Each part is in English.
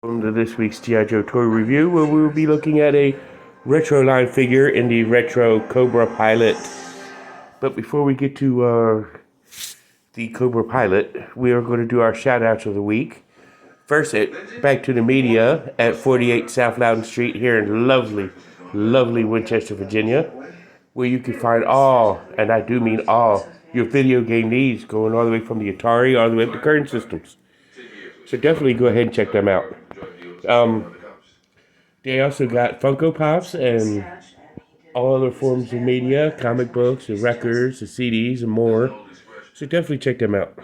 Welcome to this week's G.I. Joe toy review, where we will be looking at a retro line figure in the retro Cobra pilot. But before we get to the Cobra pilot, we are going to do our shout outs of the week. First, back to the media at 48 South Loudon Street here in lovely Winchester, Virginia, where you can find all, and I do mean all, your video game needs, going all the way from the Atari all the way up to current systems. So definitely go ahead and check them out. They also got Funko Pops and all other forms of media, comic books, and records, and CDs, and more. So definitely check them out.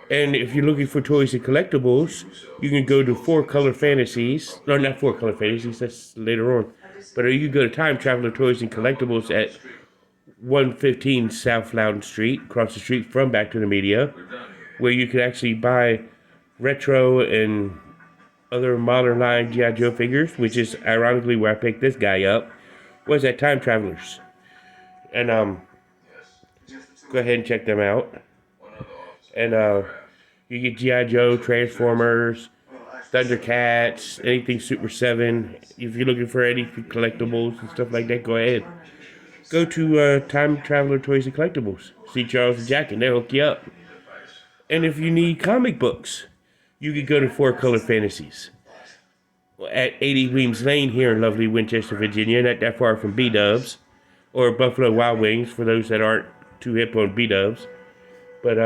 And if you're looking for toys and collectibles, you can go to Four Color Fantasies. No, not Four Color Fantasies, that's later on. But you can go to Time Traveler Toys and Collectibles at 115 South Loudon Street, across the street from Back to the Media, where you can actually buy retro and other modern line G.I. Joe figures, which is ironically where I picked this guy up, was at Time Travelers. And go ahead and check them out. And you get G.I. Joe, Transformers, Thundercats, anything Super 7. If you're looking for any collectibles and stuff like that, go ahead. Go to Time Traveler Toys and Collectibles. See Charles and Jack, and they'll hook you up. And if you need comic books, you can go to Four Color Fantasies at 80 Weems Lane here in lovely Winchester, Virginia, not that far from B-Dubs, or Buffalo Wild Wings for those that aren't too hip on B-Dubs. But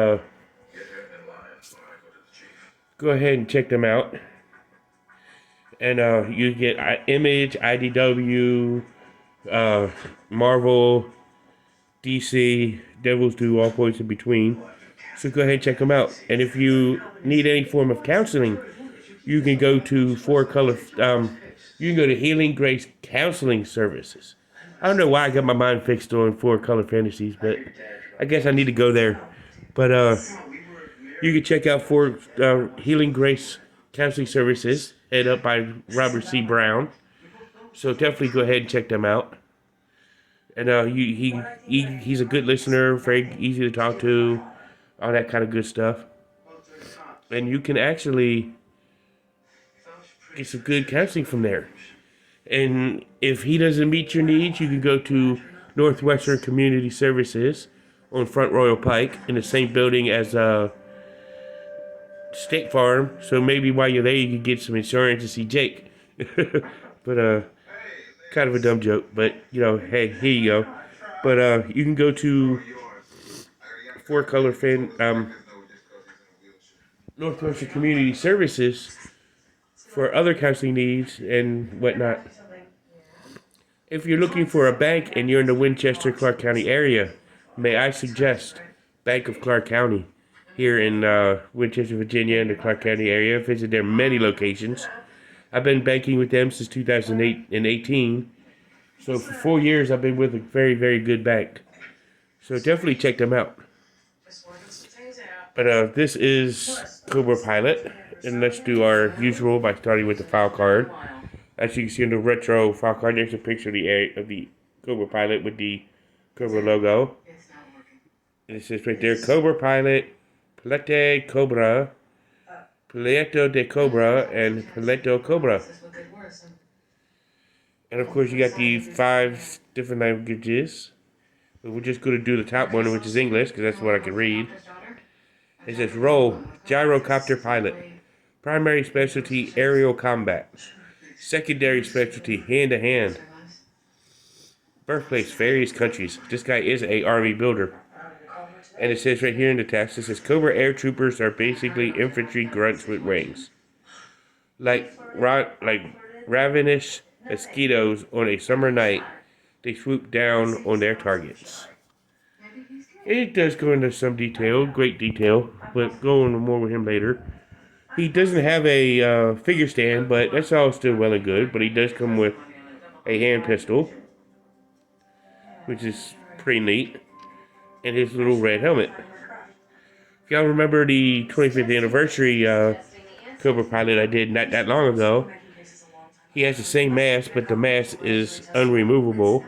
go ahead and check them out. And you get Image, IDW, Marvel, DC, Devil's Due, all points in between. So go ahead and check them out. And if you need any form of counseling, you can go to Four Color. You can go to Healing Grace Counseling Services. I don't know why I got my mind fixed on Four Color Fantasies, but I guess I need to go there. But you can check out for Healing Grace Counseling Services, head up by Robert C. Brown. So definitely go ahead and check them out. And he's a good listener, very easy to talk to, all that kind of good stuff. And you can actually get some good counseling from there. And if he doesn't meet your needs, you can go to Northwestern Community Services on Front Royal Pike in the same building as State Farm. So maybe while you're there, you can get some insurance to see Jake. But kind of a dumb joke, but hey, here you go. But you can go to Four Color Northwestern Community Services for other counseling needs and whatnot. If you're looking for a bank and you're in the Winchester, Clark County area, may I suggest Bank of Clark County here in Winchester, Virginia, in the Clark County area. Visit their many locations. I've been banking with them since 2018. So for 4 years, I've been with a very, very good bank. So definitely check them out. But this is Cobra Pilot. And let's do our usual by starting with the file card. As you can see in the retro file card, there's a picture of the Cobra Pilot with the Cobra logo. And it says right there, Cobra Pilot, Palette Cobra, Paleto de Cobra, and Paleto Cobra. And of course, you got the 5 different languages. But we're just going to do the top one, which is English, because that's what I can read. It says, Role, Gyrocopter Pilot. Primary specialty, aerial combat. Secondary specialty, hand-to-hand. Birthplace, various countries. This guy is a Army builder. And it says right here in the text, it says, Cobra air troopers are basically infantry grunts with wings. Like ravenous mosquitoes on a summer night, they swoop down on their targets. It does go into some detail, great detail, but go into more with him later. He doesn't have a figure stand, but that's all still well and good. But he does come with a hand pistol, which is pretty neat, and his little red helmet. If y'all remember the 25th anniversary Cobra Pilot I did not that long ago, he has the same mask, but the mask is unremovable,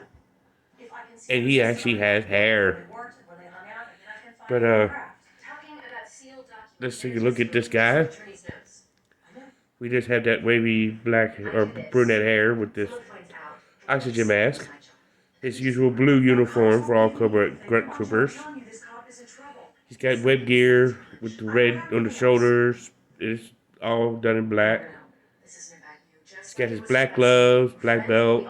and he actually has hair. But let's take a look at this guy. We just have that wavy black or brunette hair with this oxygen mask. His usual blue uniform for all Cobra grunt troopers. He's got web gear with the red on the shoulders. It's all done in black. He's got his black gloves, black belt.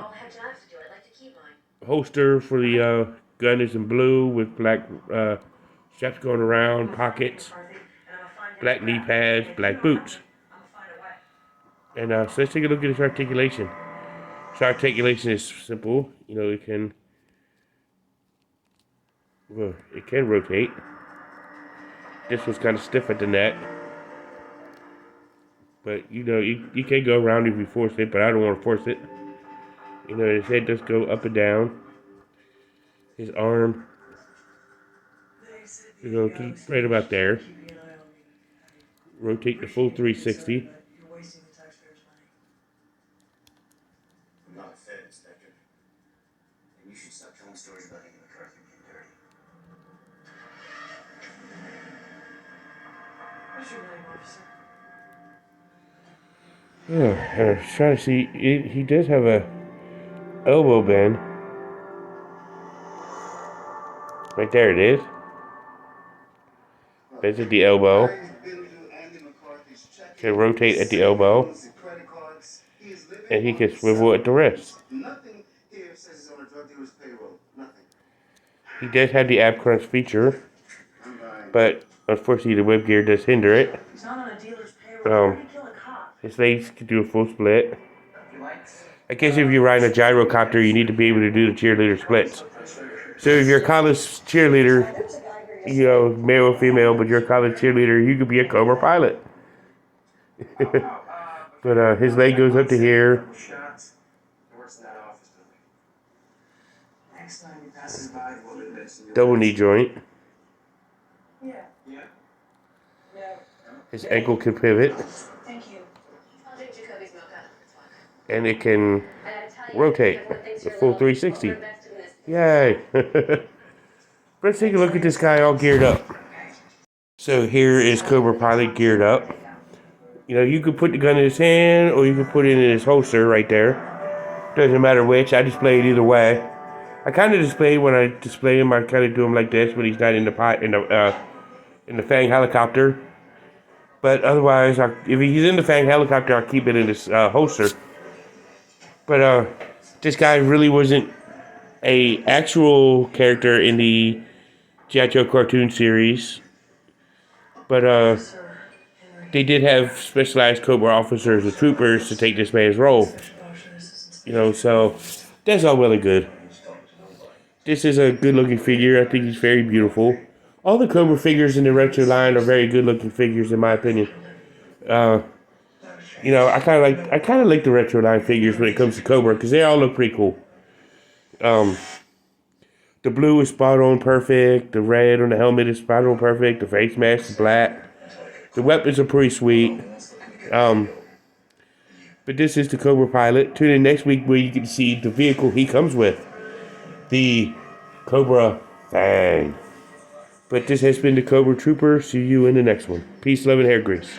Holster for the gun is in blue with black straps going around, pockets, black knee pads, black boots. And so let's take a look at his articulation. So articulation is simple. You know, it can rotate. This one's kind of stiff at the neck. But, you know, you can go around if you force it, but I don't want to force it. You know, his head does go up and down. His arm, you know, right about there. Rotate the full 360. I'm not a Fed inspector. And you should stop telling stories about Andy McCarthy being dirty. What's your name, officer? Yeah, I was trying to see. He does have a elbow bend. Right there it is. Bends at the elbow. Can rotate at the elbow. And he can swivel at the wrist. Nothing here says he's on a drug dealer's payroll. Nothing. He does have the ab crunch feature, but unfortunately the web gear does hinder it. He's not on a dealer's payroll. How do you kill a cop? His legs can do a full split. I guess if you're riding a gyrocopter, you need to be able to do the cheerleader splits. So if you're a college cheerleader, you know, male or female, but you're a college cheerleader, you could be a Cobra pilot. But his leg goes up to here. Double knee joint. His ankle can pivot. Thank you. And it can rotate the full 360. Yay! Let's take a look at this guy all geared up. So here is Cobra Pilot geared up. You know, you could put the gun in his hand or you could put it in his holster right there. Doesn't matter which. I display it either way. I kind of display when I display him. I kind of do him like this when he's not in the Fang helicopter. But otherwise, if he's in the Fang helicopter, I'll keep it in his holster. But this guy really wasn't a actual character in the G.I. Joe cartoon series. But they did have specialized Cobra officers or troopers to take this man's role. You know, so that's all well and good. This is a good-looking figure. I think he's very beautiful. All the Cobra figures in the retro line are very good-looking figures, in my opinion. You know, I kind of like the retro line figures when it comes to Cobra because they all look pretty cool. The blue is spot on perfect. The red on the helmet is spot on perfect. The face mask is black. The weapons are pretty sweet. But this is the Cobra Pilot. Tune in next week where you can see the vehicle he comes with. The Cobra Fang. But this has been the Cobra Trooper. See you in the next one. Peace, love, and hair grease.